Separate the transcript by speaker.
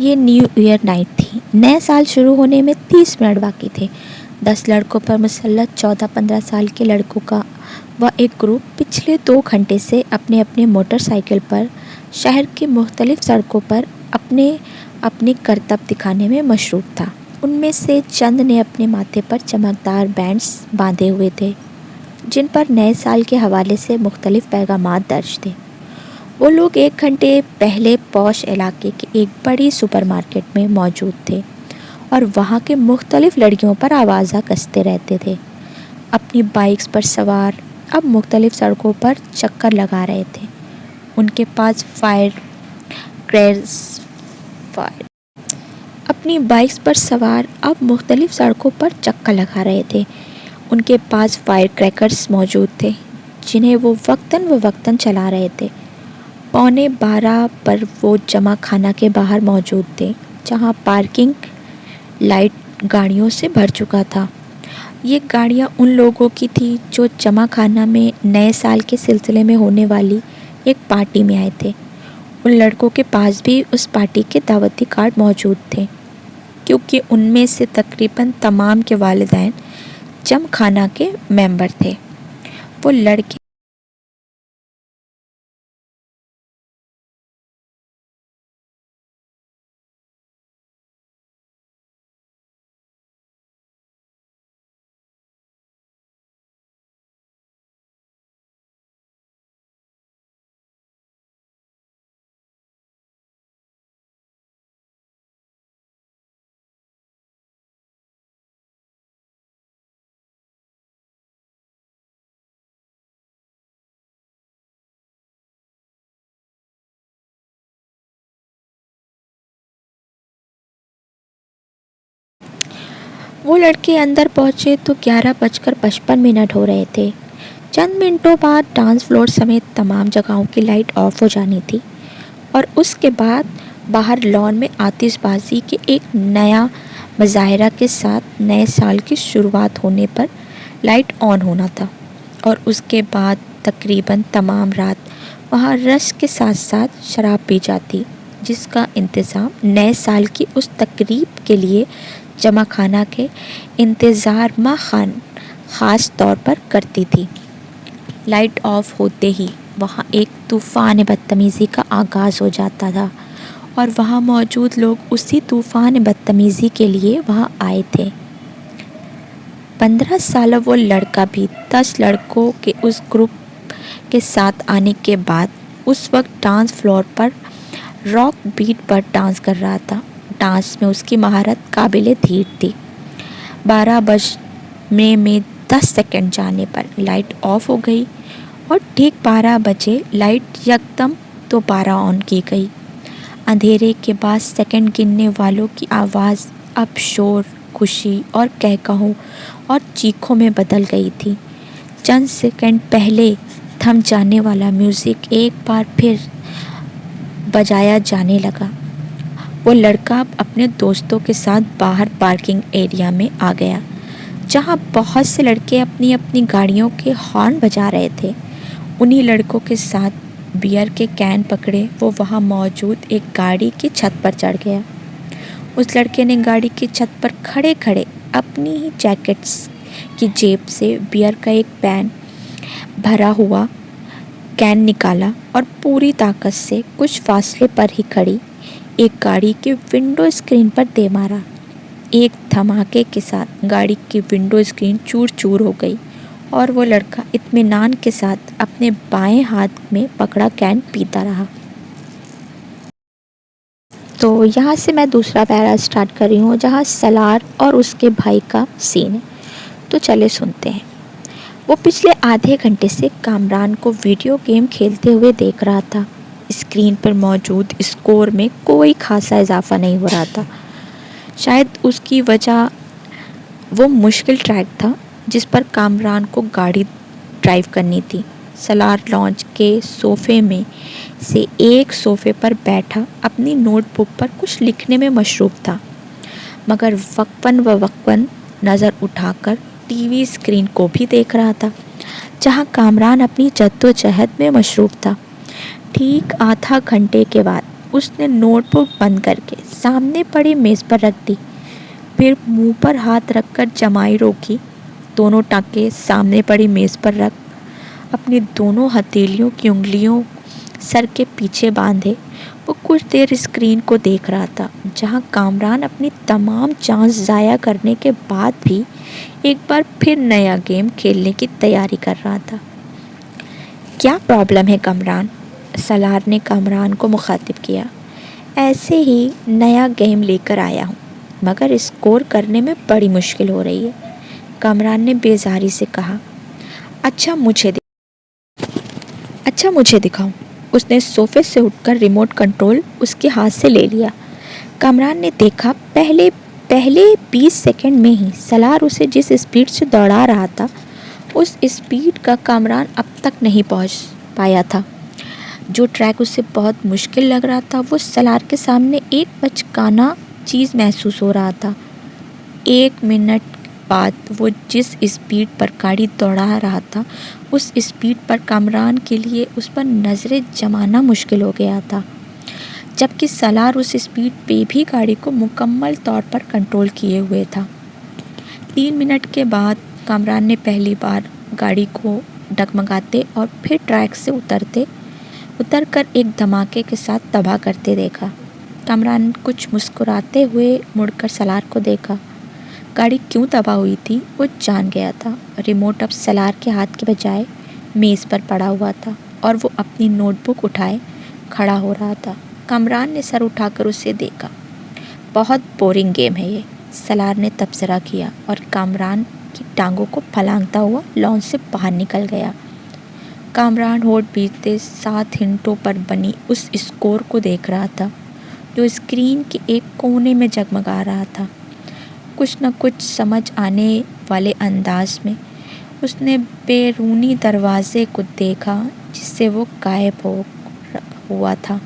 Speaker 1: یہ new year night تھی۔ نئے سال شروع ہونے میں 30 منٹ باقی تھے۔ 10 لڑکوں پر مسلط 14-15 سال کے لڑکوں کا وہ ایک گروپ پچھلے 2 گھنٹے سے اپنے اپنے موٹر سائیکل پر شہر کی مختلف سڑکوں پر اپنے کرتب دکھانے میں مصروف تھا۔ ان میں سے چند نے اپنے ماتھے پر چمکدار بینڈز باندھے ہوئے تھے جن پر نئے سال کے حوالے سے مختلف پیغامات درج تھے۔ وہ لوگ 1 گھنٹے پہلے پوش علاقے کے ایک بڑی سپر مارکیٹ میں موجود تھے اور وہاں کے مختلف لڑکیوں پر آوازہ کستے رہتے تھے۔ اپنی بائکس پر سوار اب مختلف سڑکوں پر چکر لگا رہے تھے۔ ان کے پاس فائر کریکرز موجود تھے جنہیں وہ وقتاً چلا رہے تھے۔ 11:15 پر وہ جمع خانہ کے باہر موجود تھے جہاں پارکنگ لائٹ گاڑیوں سے بھر چکا تھا۔ یہ گاڑیاں ان لوگوں کی تھیں جو جمع خانہ میں نئے سال کے سلسلے میں ہونے والی ایک پارٹی میں آئے تھے۔ ان لڑکوں کے پاس بھی اس پارٹی کے دعوتی کارڈ موجود تھے کیونکہ ان میں سے تقریباً تمام کے والدین جمع خانہ کے ممبر تھے۔ وہ لڑکے اندر پہنچے تو 11:55 ہو رہے تھے۔ چند منٹوں بعد ڈانس فلور سمیت تمام جگہوں کی لائٹ آف ہو جانی تھی اور اس کے بعد باہر لان میں آتش بازی کے ایک نیا مظاہرہ کے ساتھ نئے سال کی شروعات ہونے پر لائٹ آن ہونا تھا اور اس کے بعد تقریباً تمام رات وہاں رش کے ساتھ ساتھ شراب پی جاتی جس کا انتظام نئے سال کی اس تقریب کے لیے جمع خانہ کے انتظار ماں خاص طور پر کرتی تھی۔ لائٹ آف ہوتے ہی وہاں ایک طوفان بدتمیزی کا آغاز ہو جاتا تھا اور وہاں موجود لوگ اسی طوفان بدتمیزی کے لیے وہاں آئے تھے۔ 15 سالہ وہ لڑکا بھی 10 لڑکوں کے اس گروپ کے ساتھ آنے کے بعد اس وقت ڈانس فلور پر راک بیٹ پر ڈانس کر رہا تھا۔ ڈانس میں اس کی مہارت قابل دید تھی۔ 12 بجنے میں 10 سیکنڈ جانے پر لائٹ آف ہو گئی اور ٹھیک 12 بجے لائٹ یکدم دوبارہ آن کی گئی۔ اندھیرے کے بعد سیکنڈ گننے والوں کی آواز اب شور، خوشی اور قہقہوں اور چیخوں میں بدل گئی تھی۔ چند سیکنڈ پہلے تھم جانے والا میوزک ایک بار پھر بجایا جانے لگا۔ وہ لڑکا اب اپنے دوستوں کے ساتھ باہر پارکنگ ایریا میں آ گیا جہاں بہت سے لڑکے اپنی اپنی گاڑیوں کے ہارن بجا رہے تھے۔ انہی لڑکوں کے ساتھ بیئر کے کین پکڑے وہ وہاں موجود ایک گاڑی کی چھت پر چڑھ گیا۔ اس لڑکے نے گاڑی کی چھت پر کھڑے کھڑے اپنی ہی جیکٹس کی جیب سے بیئر کا ایک بھرا ہوا کین نکالا اور پوری طاقت سے کچھ فاصلے پر ہی کھڑی ایک گاڑی کی ونڈو اسکرین پر دے مارا۔ ایک دھماکے کے ساتھ گاڑی کی ونڈو اسکرین چور چور ہو گئی اور وہ لڑکا اطمینان کے ساتھ اپنے بائیں ہاتھ میں پکڑا کین پیتا رہا۔ تو یہاں سے میں دوسرا پیرا سٹارٹ کر رہی ہوں جہاں سالار اور اس کے بھائی کا سین ہے۔ تو چلے سنتے ہیں۔ وہ پچھلے آدھے گھنٹے سے کامران کو ویڈیو گیم کھیلتے ہوئے دیکھ رہا تھا۔ اسکرین پر موجود اسکور میں کوئی خاصا اضافہ نہیں ہو رہا تھا۔ شاید اس کی وجہ وہ مشکل ٹریک تھا جس پر کامران کو گاڑی ڈرائیو کرنی تھی۔ سالار لانچ کے صوفے میں سے ایک صوفے پر بیٹھا اپنی نوٹ بک پر کچھ لکھنے میں مصروف تھا مگر وقفاً نظر اٹھا کر ٹی وی اسکرین کو بھی دیکھ رہا تھا جہاں کامران اپنی جدوجہد میں مصروف تھا۔ ٹھیک آدھا گھنٹے کے بعد اس نے نوٹ بک بند کر کے سامنے پڑی میز پر رکھ دی، پھر منہ پر ہاتھ رکھ کر جمائی روکی، دونوں ٹانکے سامنے پڑی میز پر رکھ اپنی دونوں ہتھیلیوں کی انگلیوں سر کے پیچھے باندھے وہ کچھ دیر اسکرین کو دیکھ رہا تھا، جہاں کامران اپنی تمام چانس ضائع کرنے کے بعد بھی ایک بار پھر نیا گیم کھیلنے کی تیاری کر رہا تھا۔ کیا پرابلم ہے کامران؟ سالار نے کامران کو مخاطب کیا۔ ایسے ہی نیا گیم لے کر آیا ہوں، مگر اسکور کرنے میں بڑی مشکل ہو رہی ہے، کامران نے بیزاری سے کہا۔ اچھا مجھے دکھاؤ۔ اس نے صوفے سے اٹھ کر ریموٹ کنٹرول اس کے ہاتھ سے لے لیا۔ کامران نے دیکھا پہلے 20 سیکنڈ میں ہی سالار اسے جس اسپیڈ سے دوڑا رہا تھا، اس اسپیڈ کا کامران اب تک نہیں پہنچ پایا تھا۔ جو ٹریک اسے بہت مشکل لگ رہا تھا، وہ سالار کے سامنے ایک بچکانا چیز محسوس ہو رہا تھا۔ 1 منٹ بعد وہ جس اسپیڈ پر گاڑی دوڑا رہا تھا، اس اسپیڈ پر کامران کے لیے اس پر نظریں جمانا مشکل ہو گیا تھا، جبکہ سالار اس اسپیڈ پہ بھی گاڑی کو مکمل طور پر کنٹرول کیے ہوئے تھا۔ 3 منٹ کے بعد کامران نے پہلی بار گاڑی کو ڈگمگاتے اور پھر ٹریک سے اتر کر ایک دھماکے کے ساتھ تباہ کرتے دیکھا۔ کامران کچھ مسکراتے ہوئے مڑ کر سالار کو دیکھا۔ گاڑی کیوں تباہ ہوئی تھی وہ جان گیا تھا۔ ریموٹ اب سالار کے ہاتھ کے بجائے میز پر پڑا ہوا تھا اور وہ اپنی نوٹ بک اٹھائے کھڑا ہو رہا تھا۔ کامران نے سر اٹھا کر اسے دیکھا۔ بہت بورنگ گیم ہے یہ، سالار نے تبصرہ کیا اور کامران کی ٹانگوں کو پھلانگتا ہوا لان سے باہر نکل گیا۔ کامران ہونٹ بھیجتے 7 ہنٹوں پر بنی اس اسکور کو دیکھ رہا تھا، جو اسکرین کے ایک کونے میں جگمگا رہا تھا۔ کچھ نہ کچھ سمجھ آنے والے انداز میں اس نے بیرونی دروازے کو دیکھا، جس سے وہ غائب ہوا تھا۔